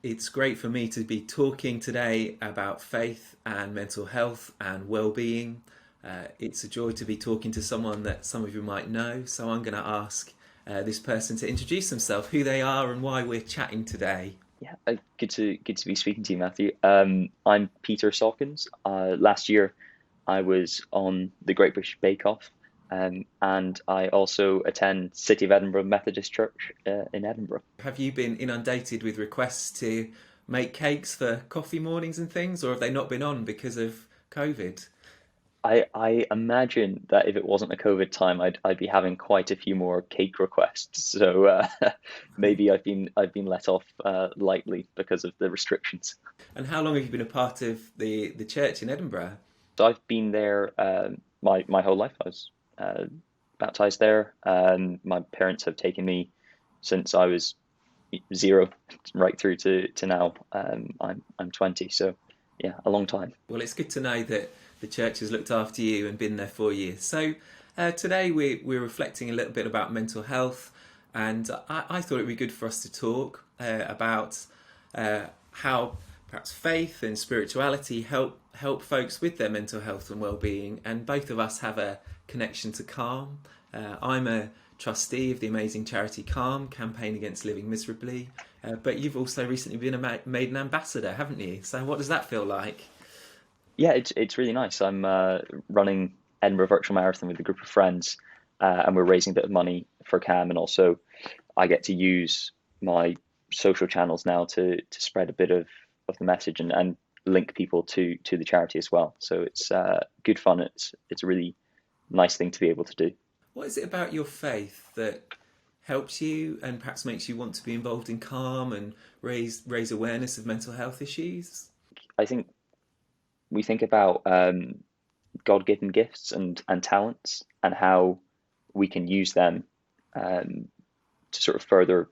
It's great for me to be talking today about faith and mental health and well-being. It's a joy to be talking to someone that some of you might know. So I'm going to ask this person to introduce themselves, who they are, and why we're chatting today. Yeah, good to be speaking to you, Matthew. I'm Peter Sawkins. Last year, I was on the Great British Bake Off, and I also attend City of Edinburgh Methodist Church in Edinburgh. Have you been inundated with requests to make cakes for coffee mornings and things, or have they not been on because of COVID? I imagine that if it wasn't a COVID time, I'd be having quite a few more cake requests. So maybe I've been let off lightly because of the restrictions. And how long have you been a part of the church in Edinburgh? So I've been there my whole life. I was baptized there. My parents have taken me since I was zero right through to now. I'm 20, so yeah, a long time. Well, it's good to know that the church has looked after you and been there for you. So today we're reflecting a little bit about mental health, and I thought it would be good for us to talk about how perhaps faith and spirituality help folks with their mental health and well-being. And both of us have a connection to Calm. I'm a trustee of the amazing charity Calm, campaign against living miserably. But you've also recently been made an ambassador, haven't you? So what does that feel like? Yeah, it's really nice. I'm running Edinburgh Virtual Marathon with a group of friends, and we're raising a bit of money for CAM, and also I get to use my social channels now to spread a bit of the message and link people to the charity as well. So it's good fun. It's a really nice thing to be able to do. What is it about your faith that helps you and perhaps makes you want to be involved in Calm and raise awareness of mental health issues? I think we think about God-given gifts and talents and how we can use them um, to sort of further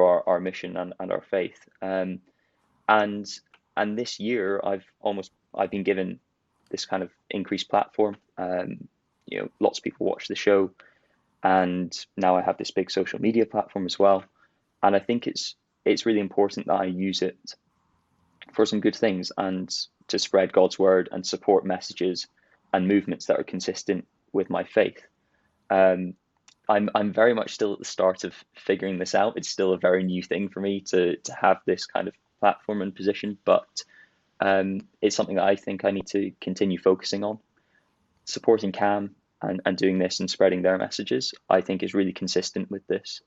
our mission and our faith. And and this year I've been given this kind of increased platform. Lots of people watch the show, and now I have this big social media platform as well. And I think it's really important that I use it for some good things and to spread God's word and support messages and movements that are consistent with my faith. Um, I'm very much still at the start of figuring this out. It's still a very new thing for me to have this kind of platform and position, but it's something that I think I need to continue focusing on. Supporting CAM and doing this and spreading their messages, I think is really consistent with this,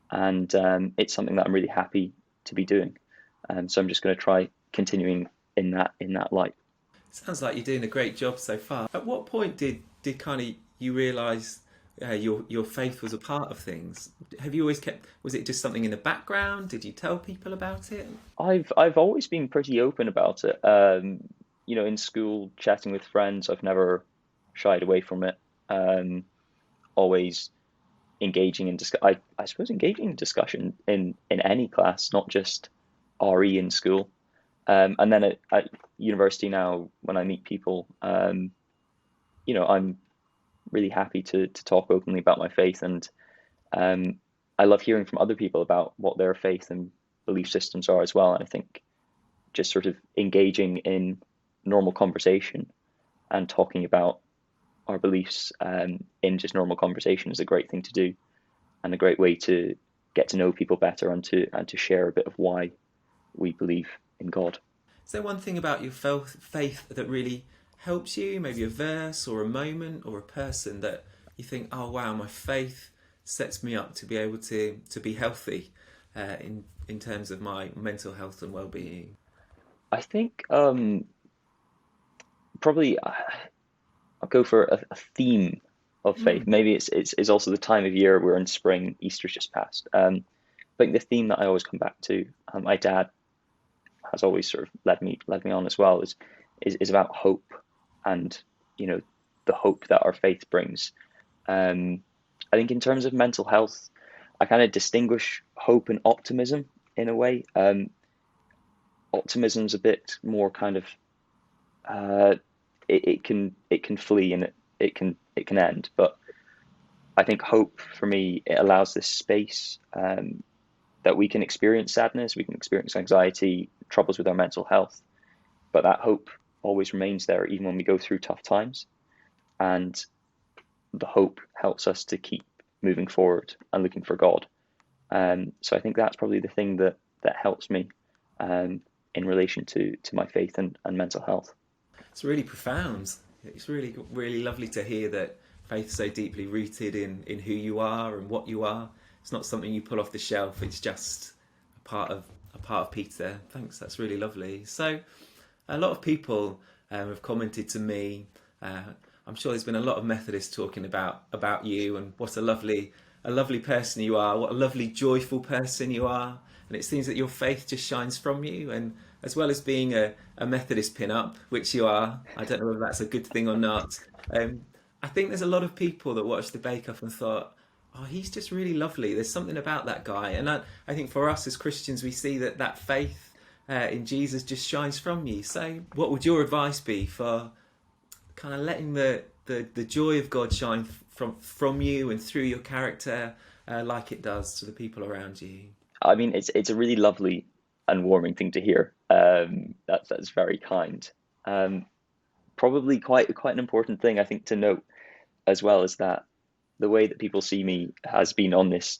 and it's something that I'm really happy to be doing. So I'm just going to try continuing in that light. Sounds like you're doing a great job so far. At what point did kind of you realise your faith was a part of things? Have you always kept? Was it just something in the background? Did you tell people about it? I've always been pretty open about it. In school, chatting with friends, I've never shied away from it. Um, Always engaging in I suppose engaging in discussion in any class, not just RE in school. And then at university now, when I meet people, I'm really happy to talk openly about my faith, and um, I love hearing from other people about what their faith and belief systems are as well. And I think just sort of engaging in normal conversation and talking about our beliefs in just normal conversation is a great thing to do and a great way to get to know people better and to share a bit of why we believe in God. Is there one thing about your faith that really helps you? Maybe a verse or a moment or a person that you think, oh wow, my faith sets me up to be able to be healthy in terms of my mental health and well-being. I think probably I'll go for a theme of faith. Mm. Maybe it's also the time of year we're in spring. Easter's just passed. I think the theme that I always come back to, my dad has always sort of led me on as well, is about hope and the hope that our faith brings. Um, I think in terms of mental health, I kind of distinguish hope and optimism in a way. Optimism's a bit more kind of uh, it can flee and it can end, but I think hope for me it allows this space. that we can experience sadness, we can experience anxiety, troubles with our mental health, but that hope always remains there even when we go through tough times. And the hope helps us to keep moving forward and looking for God. So I think that's probably the thing that helps me in relation to my faith and mental health. It's really profound. It's really, really lovely to hear that faith's so deeply rooted in who you are and what you are. It's not something you pull off the shelf. It's just a part of Peter. Thanks. That's really lovely. So, a lot of people have commented to me. I'm sure there's been a lot of Methodists talking about you and what a lovely person you are. What a lovely, joyful person you are. And it seems that your faith just shines from you. And as well as being a Methodist pin-up, which you are, I don't know whether that's a good thing or not. I think there's a lot of people that watched the Bake Off and thought, oh, he's just really lovely. There's something about that guy. And I think for us as Christians, we see that faith in Jesus just shines from you. So what would your advice be for kind of letting the joy of God shine from you and through your character like it does to the people around you? I mean, it's a really lovely and warming thing to hear. That's very kind. Probably quite an important thing I think to note as well is that the way that people see me has been on this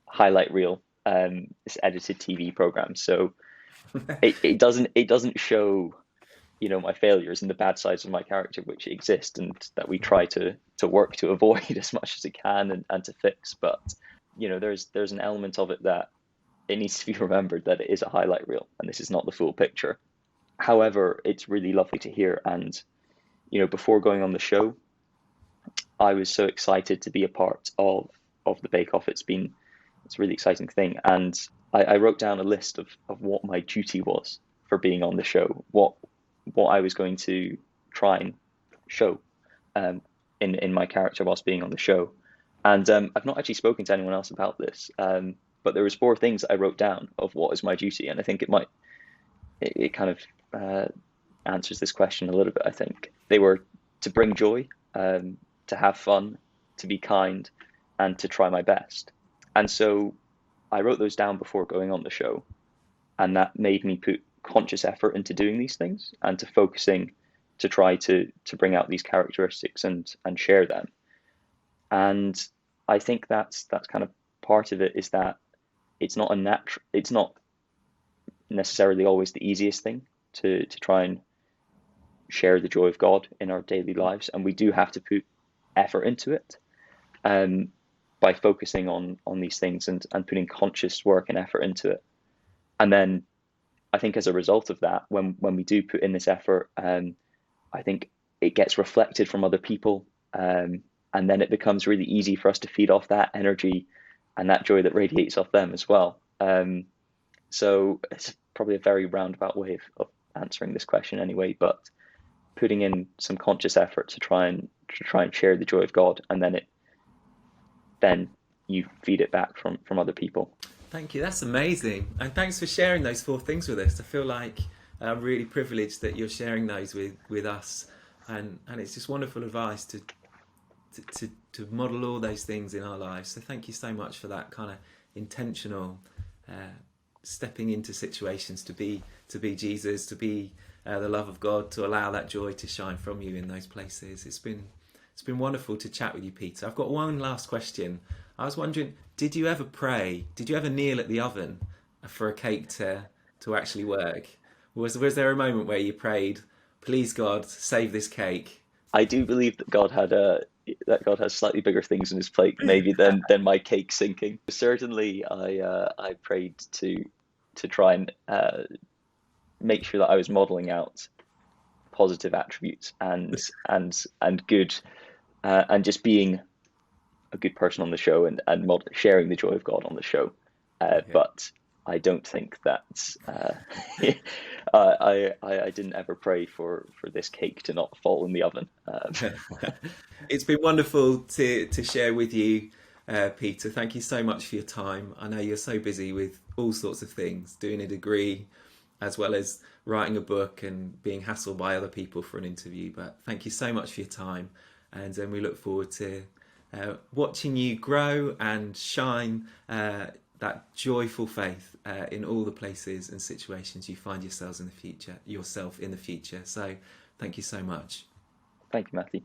highlight reel, this edited TV program. So it doesn't show, my failures and the bad sides of my character, which exist and that we try to work to avoid as much as it can and to fix. But there's an element of it that it needs to be remembered that it is a highlight reel and this is not the full picture. However, it's really lovely to hear. And before going on the show, I was so excited to be a part of the Bake Off. It's a really exciting thing. And I wrote down a list of what my duty was for being on the show, what I was going to try and show in my character whilst being on the show. And I've not actually spoken to anyone else about this, but there was 4 things I wrote down of what is my duty. And I think it kind of answers this question a little bit, I think. They were to bring joy, to have fun, to be kind, and to try my best. And so I wrote those down before going on the show, and that made me put conscious effort into doing these things and to focusing to try to bring out these characteristics and share them. And I think that's kind of part of it, is that it's not necessarily always the easiest thing to try and share the joy of God in our daily lives, and we do have to put effort into it by focusing on these things and putting conscious work and effort into it. And then I think as a result of that, when we do put in this effort, I think it gets reflected from other people, and then it becomes really easy for us to feed off that energy and that joy that radiates off them as well. So it's probably a very roundabout way of answering this question anyway, but putting in some conscious effort to try and share the joy of God, and then you feed it back from other people. Thank you. That's amazing. And thanks for sharing those 4 things with us. I feel like I'm really privileged that you're sharing those with us. And it's just wonderful advice to model all those things in our lives. So thank you so much for that kind of intentional stepping into situations to be Jesus, to be the love of God, to allow that joy to shine from you in those places. It's been wonderful to chat with you, Peter. I've got one last question. I was wondering, did you ever pray? Did you ever kneel at the oven for a cake to actually work? Was there a moment where you prayed, please God, save this cake? I do believe that God has slightly bigger things on his plate maybe than my cake sinking. Certainly, I prayed to try and make sure that I was modeling out positive attributes and good and just being a good person on the show and sharing the joy of God on the show. Okay. But I don't think that I didn't ever pray for this cake to not fall in the oven. It's been wonderful to share with you, Peter. Thank you so much for your time. I know you're so busy with all sorts of things, doing a degree as well as writing a book and being hassled by other people for an interview. But thank you so much for your time, and we look forward to watching you grow and shine that joyful faith in all the places and situations you find yourself in the future. So thank you so much. Thank you, Matthew.